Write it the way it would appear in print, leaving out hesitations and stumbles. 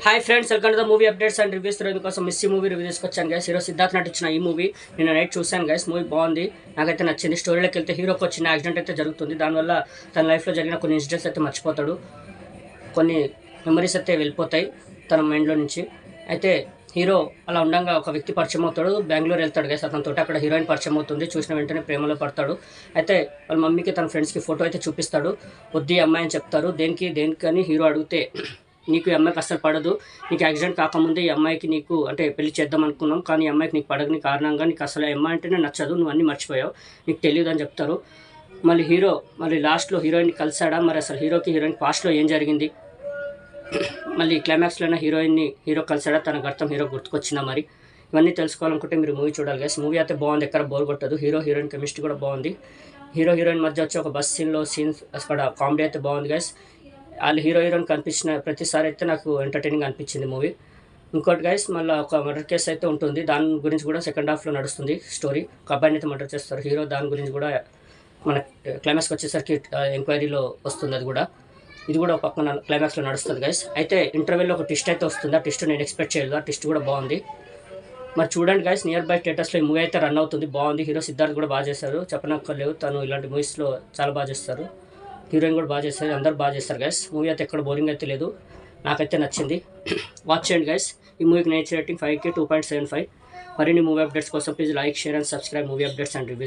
Hi friends, welcome to the movie updates and reviews. రోజు కోసం Missy movie review తీసుకొచ్చాను guys. Hero Siddharth నటించిన ఈ మూవీ నేను నైట్ చూశాను గైస్. మూవీ బాగుంది, నాకైతే నచ్చింది. స్టోరీలోకి వెళ్తే హీరోకి వచ్చిన యాక్సిడెంట్ అయితే జరుగుతుంది. దానివల్ల తన లైఫ్లో జరిగిన కొన్ని ఇన్సిడెంట్స్ అయితే మర్చిపోతాడు. కొన్ని మెమరీస్ అయితే వెళ్ళిపోతాయి తన మైండ్లో నుంచి. అయితే హీరో అలా ఉండగా ఒక వ్యక్తి పరిచయం అవుతాడు. బెంగళూరు వెళ్తాడు గైస్. అతనితో అక్కడ హీరోయిన్ పరిచయం అవుతుంది. చూసిన వెంటనే ప్రేమలో పడతాడు. అయితే వాళ్ళ మమ్మీకి తన ఫ్రెండ్స్కి ఫోటో అయితే చూపిస్తాడు. వద్దు ఈ అమ్మాయి అని చెప్తారు. దేనికని హీరో అడిగితే, నీకు ఈ అమ్మాయికి అస్సలు పడదు, నీకు యాక్సిడెంట్ కాకముందే ఈ అమ్మాయికి నీకు అంటే పెళ్లి చేద్దాం అనుకున్నాం, కానీ ఈ అమ్మాయికి నీకు పడగని కారణంగా నీకు అసలు ఈ అమ్మాయి అంటేనే నచ్చదు, నువ్వు అన్నీ మర్చిపోయావు, నీకు తెలియదు అని చెప్తారు. మళ్ళీ లాస్ట్లో హీరోయిన్ని కలిసాడా, మరి అసలు హీరోయిన్ పాస్ట్లో ఏం జరిగింది, మళ్ళీ క్లైమాక్స్లోనే హీరో కలిసాడా, తన గతం హీరో గుర్తుకొచ్చిందా, మరి ఇవన్నీ తెలుసుకోవాలనుకుంటే మీరు మూవీ చూడాలి గైస్. మూవీ అయితే బాగుంది, ఎక్కడ బోర్ కొట్టదు. హీరోయిన్ కెమిస్ట్రీ కూడా బాగుంది. హీరోయిన్ మధ్య వచ్చి ఒక బస్ సీన్స్ అక్కడ కామెడీ అయితే బాగుంది గైస్. వాళ్ళు హీరోయిన్ కనిపించిన ప్రతిసారి అయితే నాకు ఎంటర్టైనింగ్ అనిపించింది మూవీ. ఇంకోటి గైస్, మళ్ళీ ఒక మర్డర్ కేసు అయితే ఉంటుంది. దాని గురించి కూడా సెకండ్ హాఫ్లో నడుస్తుంది స్టోరీ. ఒక అబ్బాయిని అయితే మర్డర్ చేస్తారు హీరో. దాని గురించి కూడా మన క్లైమాక్స్కి వచ్చేసరికి ఎంక్వైరీలో వస్తుంది. ఇది కూడా ఒక పక్కన క్లైమాక్స్లో నడుస్తుంది గైస్. అయితే ఇంటర్వెల్లో ఒక ట్విస్ట్ అయితే వస్తుంది. ఆ ట్విస్ట్ నేను ఎక్స్పెక్ట్ చేయలేదు. ఆ ట్విస్ట్ కూడా బాగుంది. మరి చూడండి గైస్, నియర్ బై థియేటర్స్లో ఈ మూవీ అయితే రన్ అవుతుంది. బాగుంది. హీరో సిద్ధార్థ్ కూడా బాగా చేశారు, చెప్పనక్కర్లేదు. తను ఇలాంటి మూవీస్లో చాలా బాగా చేస్తారు. హీరోయిన్ కూడా బాగా చేస్తారు, అందరూ బాగా చేస్తారు గైస్. మూవీ అయితే ఎక్కడ బోరింగ్ అయితే లేదు, నాకైతే నచ్చింది. వాచ్ చేయండి గైస్. ఈ మూవీకి నేచర్ రేటింగ్ 5కి 2.75. మరిన్ని మూవీ అప్డేట్స్ కోసం please like, share and subscribe movie updates and reviews.